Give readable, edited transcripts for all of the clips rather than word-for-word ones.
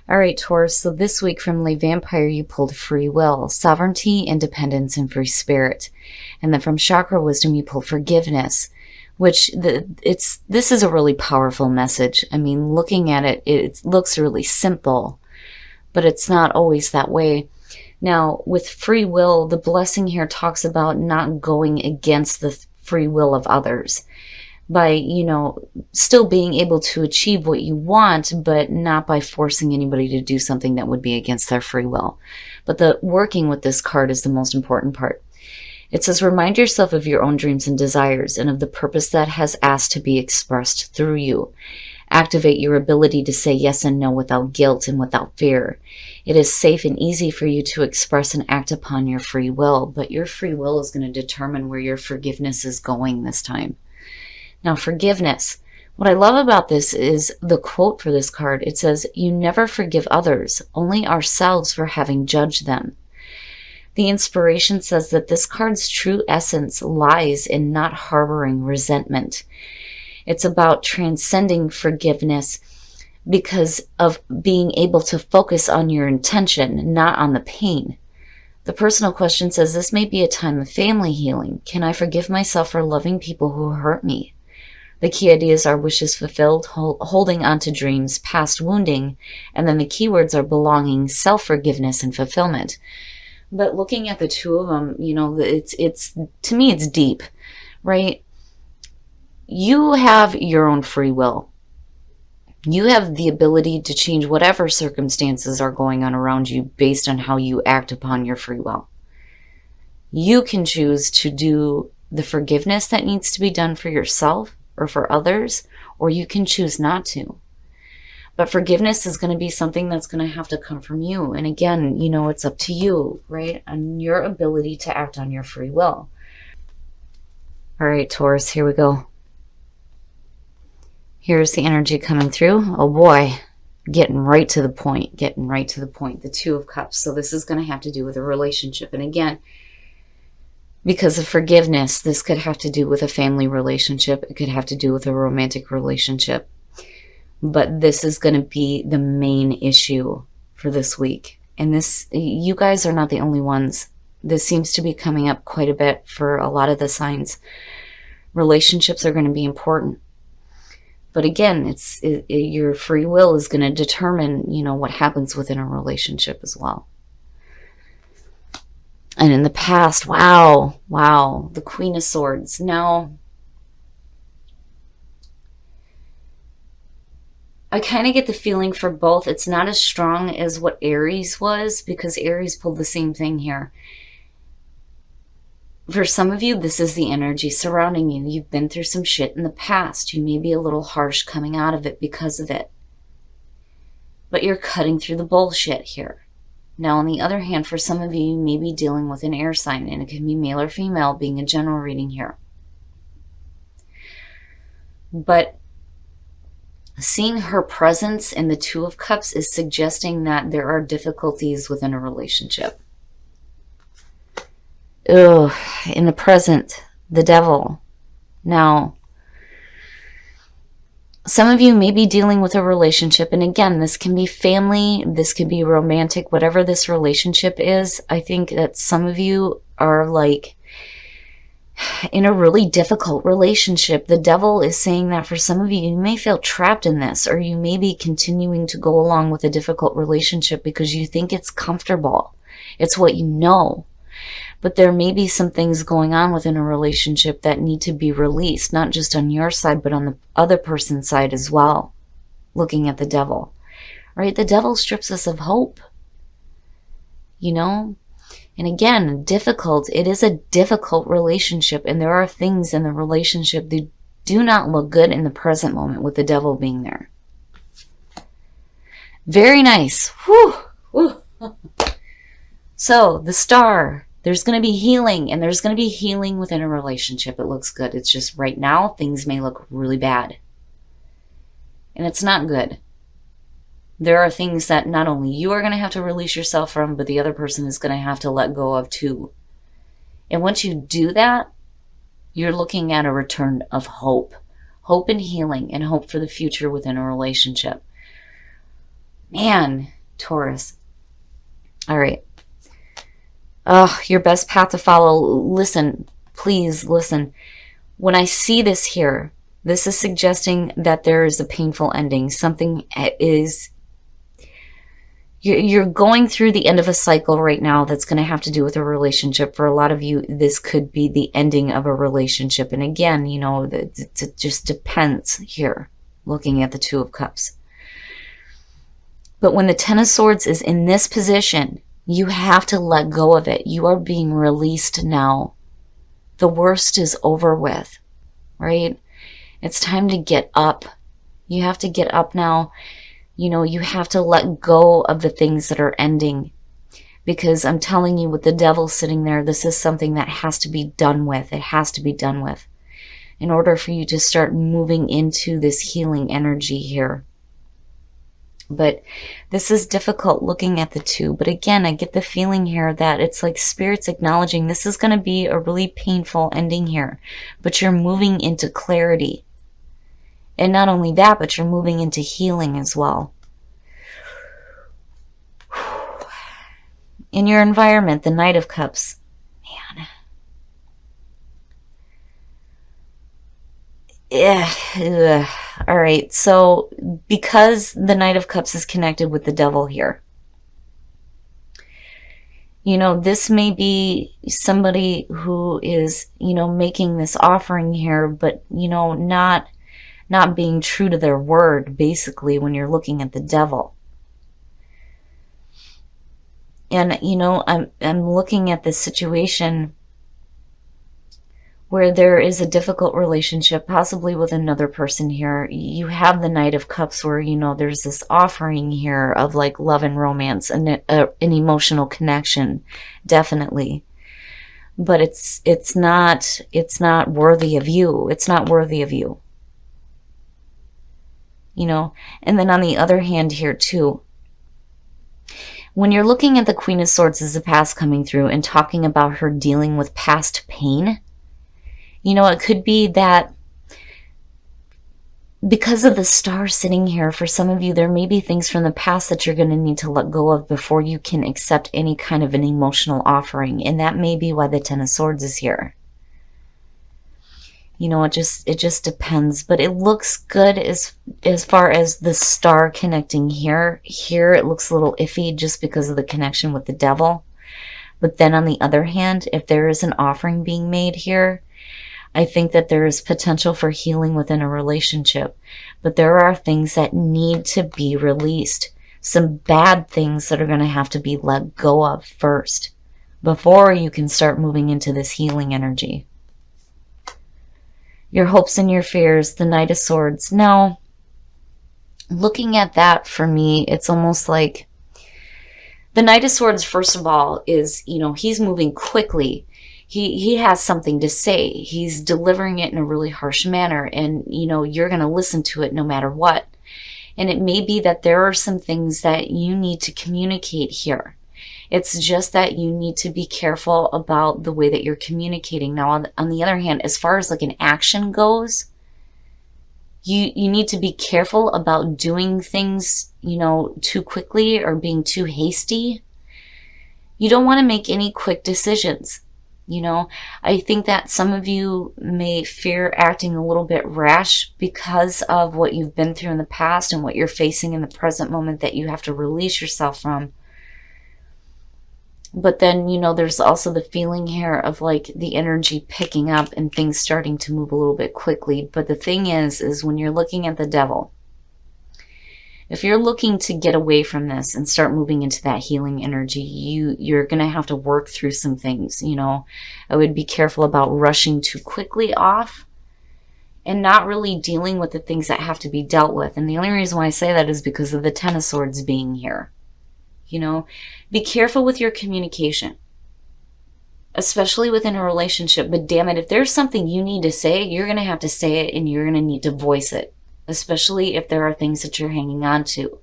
All right, Taurus. So this week from Le Vampire, you pulled free will, sovereignty, independence, and free spirit. And then from Chakra Wisdom, you pulled forgiveness, which this is a really powerful message. I mean, looking at it, it looks really simple, but it's not always that way. Now, with free will, the blessing here talks about not going against the free will of others by, still being able to achieve what you want, but not by forcing anybody to do something that would be against their free will. But the working with this card is the most important part. It says, remind yourself of your own dreams and desires and of the purpose that has asked to be expressed through you. Activate your ability to say yes and no without guilt and without fear. It is safe and easy for you to express and act upon your free will, but your free will is going to determine where your forgiveness is going this time. Now, forgiveness. What I love about this is the quote for this card. It says, you never forgive others, only ourselves for having judged them. The inspiration says that this card's true essence lies in not harboring resentment. It's about transcending forgiveness because of being able to focus on your intention, not on the pain. The personal question says, this may be a time of family healing. Can I forgive myself for loving people who hurt me? The key ideas are wishes fulfilled, holding on to dreams, past wounding, and then the keywords are belonging, self-forgiveness, and fulfillment. But looking at the two of them, it's to me, it's deep, right? You have your own free will. You have the ability to change whatever circumstances are going on around you based on how you act upon your free will. You can choose to do the forgiveness that needs to be done for yourself or for others, or you can choose not to. But forgiveness is going to be something that's going to have to come from you. And again, it's up to you, right? And your ability to act on your free will. All right, Taurus, here we go. Here's the energy coming through. Oh boy, getting right to the point, the Two of Cups. So this is going to have to do with a relationship. And again, because of forgiveness, this could have to do with a family relationship. It could have to do with a romantic relationship. But this is going to be the main issue for this week. And this, you guys are not the only ones. This seems to be coming up quite a bit for a lot of the signs. Relationships are going to be important. But again, your free will is going to determine, what happens within a relationship as well. And in the past, wow, the Queen of Swords. Now, I kind of get the feeling for both. It's not as strong as what Aries was, because Aries pulled the same thing here. For some of you, this is the energy surrounding you. You've been through some shit in the past. You may be a little harsh coming out of it because of it. But you're cutting through the bullshit here. Now, on the other hand, for some of you, you may be dealing with an air sign, and it can be male or female, being a general reading here. But seeing her presence in the Two of Cups is suggesting that there are difficulties within a relationship. Ugh, in the present, the devil. Now, some of you may be dealing with a relationship, and again, this can be family, this can be romantic, whatever this relationship is. I think that some of you are like in a really difficult relationship. The devil is saying that for some of you, you may feel trapped in this, or you may be continuing to go along with a difficult relationship because you think it's comfortable. It's what you know. But there may be some things going on within a relationship that need to be released, not just on your side, but on the other person's side as well. Looking at the devil, right? The devil strips us of hope, And again, it is a difficult relationship, and there are things in the relationship that do not look good in the present moment with the devil being there. Very nice. Whew. Whew. So, the Star. There's going to be healing, and there's going to be healing within a relationship. It looks good. It's just right now, things may look really bad. And it's not good. There are things that not only you are going to have to release yourself from, but the other person is going to have to let go of too. And once you do that, you're looking at a return of hope. Hope and healing, and hope for the future within a relationship. Man, Taurus. All right. Your best path to follow. Listen, please listen. When I see this here, this is suggesting that there is a painful ending. Something is, you're going through the end of a cycle right now that's going to have to do with a relationship. For a lot of you, this could be the ending of a relationship. And again, you know, it just depends here, looking at the Two of Cups. But when the Ten of Swords is in this position, you have to let go of it. You are being released now. The worst is over with, right? It's time to get up. You have to get up now. You know, you have to let go of the things that are ending. Because I'm telling you, with the Devil sitting there, this is something that has to be done with. It has to be done with in order for you to start moving into this healing energy here. But this is difficult looking at the two. But again, I get the feeling here that it's like Spirit's acknowledging this is going to be a really painful ending here. But you're moving into clarity. And not only that, but you're moving into healing as well. In your environment, the Knight of Cups. Man. Yeah. All right. So because the Knight of Cups is connected with the Devil here, you know, this may be somebody who is, you know, making this offering here, but, you know, not being true to their word, basically, when you're looking at the Devil. And, you know, I'm looking at this situation where there is a difficult relationship, possibly with another person here. You have the Knight of Cups where, you know, there's this offering here of like love and romance and an emotional connection, definitely. But it's not worthy of you. It's not worthy of you. You know, and then on the other hand here too, when you're looking at the Queen of Swords as the past coming through and talking about her dealing with past pain, you know, it could be that because of the Star sitting here, for some of you, there may be things from the past that you're going to need to let go of before you can accept any kind of an emotional offering. And that may be why the Ten of Swords is here. You know, it just depends. But it looks good as far as the Star connecting here. Here it looks a little iffy just because of the connection with the Devil. But then on the other hand, if there is an offering being made here, I think that there is potential for healing within a relationship, but there are things that need to be released. Some bad things that are going to have to be let go of first before you can start moving into this healing energy. Your hopes and your fears, the Knight of Swords. Now, looking at that for me, it's almost like the Knight of Swords, first of all, is, you know, he's moving quickly. He has something to say. He's delivering it in a really harsh manner, and, you know, you're going to listen to it no matter what. And it may be that there are some things that you need to communicate here. It's just that you need to be careful about the way that you're communicating. Now, on the other hand, as far as like an action goes, you need to be careful about doing things, you know, too quickly or being too hasty. You don't want to make any quick decisions. You know, I think that some of you may fear acting a little bit rash because of what you've been through in the past and what you're facing in the present moment that you have to release yourself from. But then, you know, there's also the feeling here of like the energy picking up and things starting to move a little bit quickly. But the thing is when you're looking at the Devil, if you're looking to get away from this and start moving into that healing energy, you're going to have to work through some things. You know, I would be careful about rushing too quickly off and not really dealing with the things that have to be dealt with. And the only reason why I say that is because of the Ten of Swords being here. You know, be careful with your communication, especially within a relationship. But damn it, if there's something you need to say, you're going to have to say it and you're going to need to voice it. Especially if there are things that you're hanging on to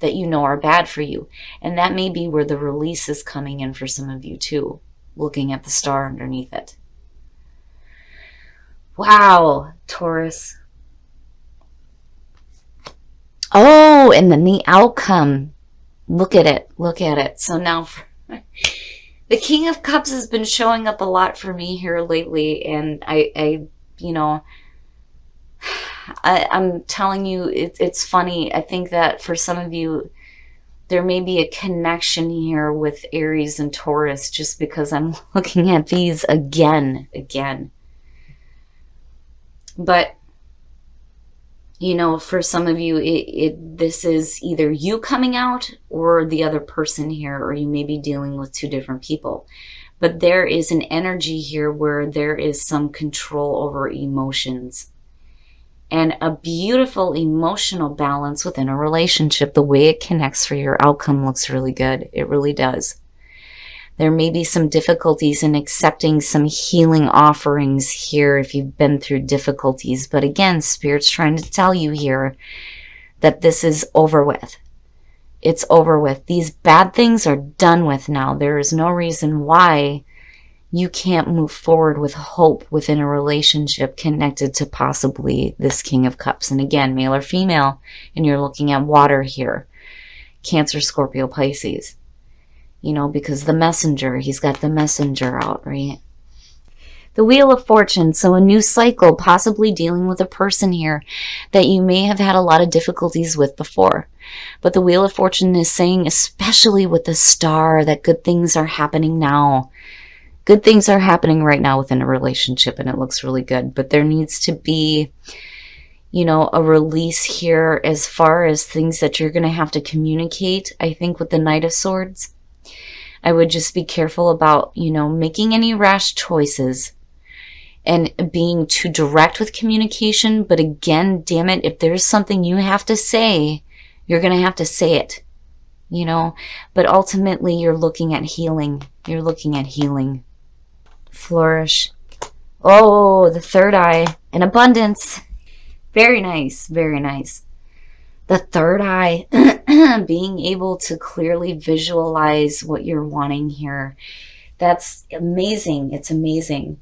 that you know are bad for you. And that may be where the release is coming in for some of you too, looking at the Star underneath it. Wow, Taurus. Oh, and then the outcome. Look at it. Look at it. So now the King of Cups has been showing up a lot for me here lately. And I'm telling you, it's funny. I think that for some of you, there may be a connection here with Aries and Taurus just because I'm looking at these again. But, for some of you, this is either you coming out or the other person here, or you may be dealing with two different people. But there is an energy here where there is some control over emotions. And a beautiful emotional balance within a relationship. The way it connects for your outcome looks really good. It really does. There may be some difficulties in accepting some healing offerings here if you've been through difficulties. But again, Spirit's trying to tell you here that this is over with. It's over with. These bad things are done with now. There is no reason why you can't move forward with hope within a relationship connected to possibly this King of Cups. And again, male or female, and you're looking at water here. Cancer, Scorpio, Pisces. Because the messenger, he's got the messenger out, right? The Wheel of Fortune, so a new cycle, possibly dealing with a person here that you may have had a lot of difficulties with before. But the Wheel of Fortune is saying, especially with the star, that good things are happening now. Good things are happening right now within a relationship, and it looks really good. But there needs to be, a release here as far as things that you're going to have to communicate. I think with the Knight of Swords, I would just be careful about, making any rash choices and being too direct with communication. But again, damn it, if there's something you have to say, you're going to have to say it, But ultimately, you're looking at healing. You're looking at healing. Flourish. Oh, the third eye and abundance. Very nice. Very nice. The third eye, being able to clearly visualize what you're wanting here. That's amazing. It's amazing.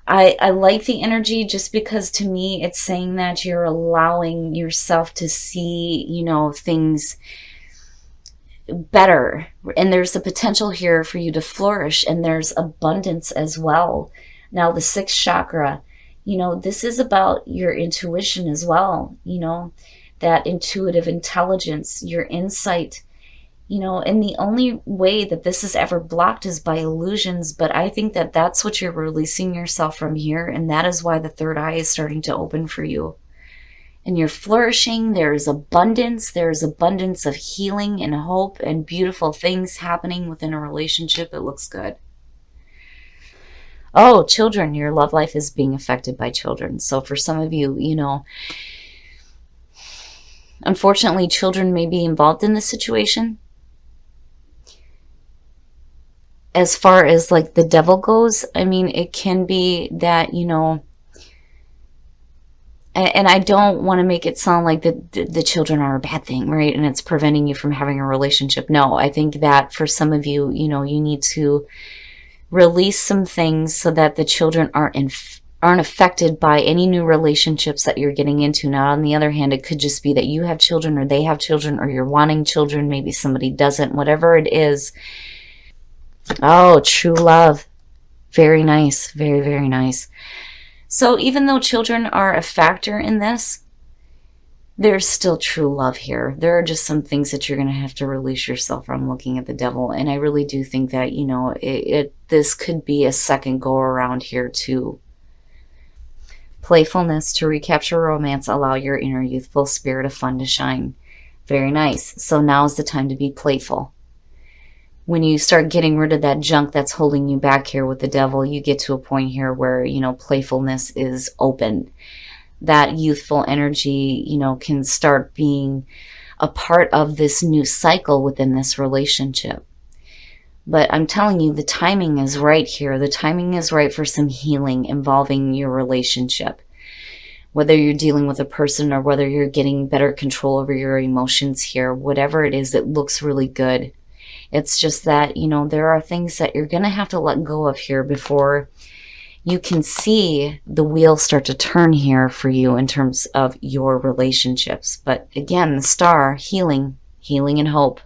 I like the energy just because to me it's saying that you're allowing yourself to see, things better, and there's the potential here for you to flourish, and there's abundance as well. Now the sixth chakra, this is about your intuition as well, that intuitive intelligence, your insight, and the only way that this is ever blocked is by illusions. But I think that that's what you're releasing yourself from here, and that is why the third eye is starting to open for you. And you're flourishing. There's abundance of healing and hope and beautiful things happening within a relationship. It looks good. Oh, children, your love life is being affected by children. So for some of you, unfortunately, children may be involved in this situation. As far as like the devil goes, it can be that, and I don't want to make it sound like the children are a bad thing, right? And it's preventing you from having a relationship. No, I think that for some of you, you need to release some things so that the children aren't affected by any new relationships that you're getting into. Now, on the other hand, it could just be that you have children or they have children or you're wanting children. Maybe somebody doesn't, whatever it is. Oh, true love. Very nice. Very, very nice. So even though children are a factor in this, there's still true love here. There are just some things that you're going to have to release yourself from looking at the devil. And I really do think that, this could be a second go around here too. Playfulness to recapture romance, allow your inner youthful spirit of fun to shine. Very nice. So now is the time to be playful. When you start getting rid of that junk that's holding you back here with the devil, you get to a point here where, playfulness is open. That youthful energy, can start being a part of this new cycle within this relationship. But I'm telling you, the timing is right here. The timing is right for some healing involving your relationship. Whether you're dealing with a person or whether you're getting better control over your emotions here, whatever it is, it looks really good. It's just that, there are things that you're going to have to let go of here before you can see the wheel start to turn here for you in terms of your relationships. But again, the star, healing, healing and hope.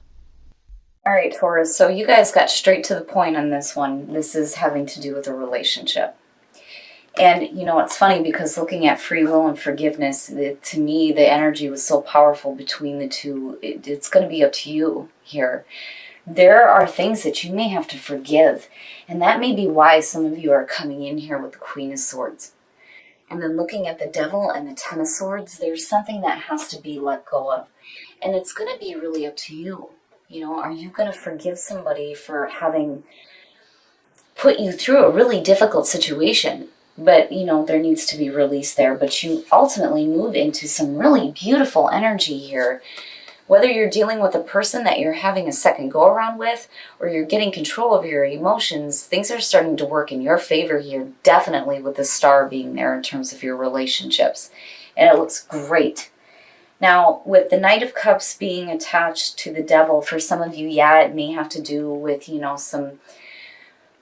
All right, Taurus, so you guys got straight to the point on this one. This is having to do with a relationship. And, it's funny because looking at free will and forgiveness, to me, the energy was so powerful between the two. It's going to be up to you here. There are things that you may have to forgive. And that may be why some of you are coming in here with the Queen of Swords. And then looking at the Devil and the Ten of Swords, there's something that has to be let go of. And it's going to be really up to you. Are you going to forgive somebody for having put you through a really difficult situation? But, there needs to be release there. But you ultimately move into some really beautiful energy here. Whether you're dealing with a person that you're having a second go around with, or you're getting control of your emotions, things are starting to work in your favor here, definitely with the Star being there in terms of your relationships. And it looks great. Now, with the Knight of Cups being attached to the Devil, for some of you, yeah, it may have to do with, some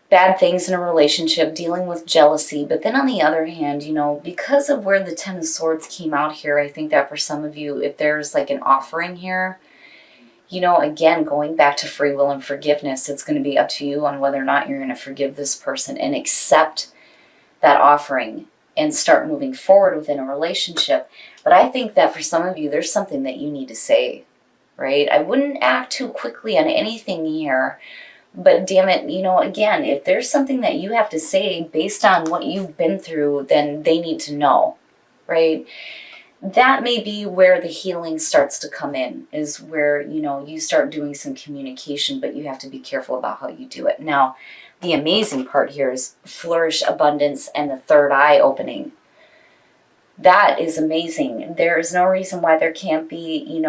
bad things in a relationship, dealing with jealousy. But then on the other hand, because of where the Ten of Swords came out here, I think that for some of you, if there's like an offering here, again, going back to free will and forgiveness, it's going to be up to you on whether or not you're going to forgive this person and accept that offering and start moving forward within a relationship. But I think that for some of you, there's something that you need to say, right? I wouldn't act too quickly on anything here. But damn it, again, if there's something that you have to say based on what you've been through, then they need to know, right? That may be where the healing starts to come in, is where, you start doing some communication, but you have to be careful about how you do it. Now, the amazing part here is flourish, abundance, and the third eye opening. That is amazing. There is no reason why there can't be,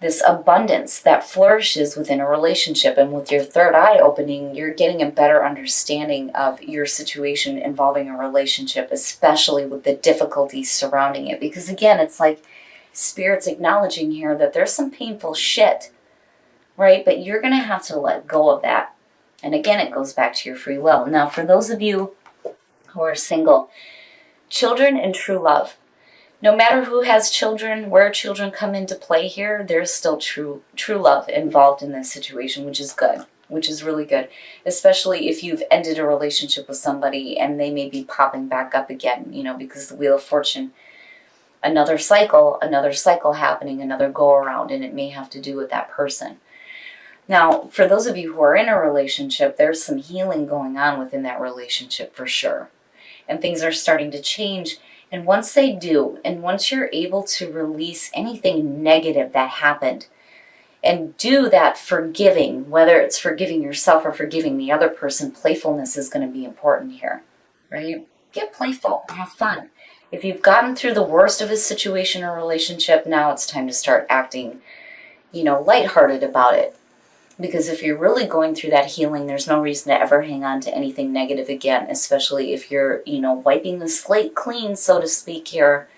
this abundance that flourishes within a relationship. And with your third eye opening, you're getting a better understanding of your situation involving a relationship, especially with the difficulties surrounding it. Because again, it's like Spirit's acknowledging here that there's some painful shit, right? But you're going to have to let go of that. And again, it goes back to your free will. Now, for those of you who are single, children and true love. No matter who has children, where children come into play here, there's still true love involved in this situation, which is good, which is really good, especially if you've ended a relationship with somebody and they may be popping back up again, because the Wheel of Fortune, another cycle happening, another go around, and it may have to do with that person. Now, for those of you who are in a relationship, there's some healing going on within that relationship for sure. And things are starting to change. And once they do, and once you're able to release anything negative that happened and do that forgiving, whether it's forgiving yourself or forgiving the other person, playfulness is going to be important here, right? Get playful, have fun. If you've gotten through the worst of a situation or relationship, now it's time to start acting, lighthearted about it. Because if you're really going through that healing, there's no reason to ever hang on to anything negative again, especially if you're, wiping the slate clean, so to speak, here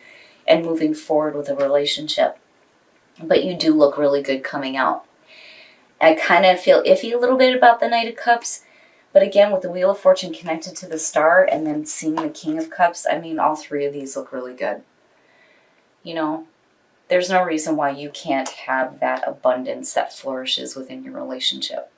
and moving forward with a relationship. But you do look really good coming out. I kind of feel iffy a little bit about the Knight of Cups, but again, with the Wheel of Fortune connected to the Star and then seeing the King of Cups, all three of these look really good. There's no reason why you can't have that abundance that flourishes within your relationship.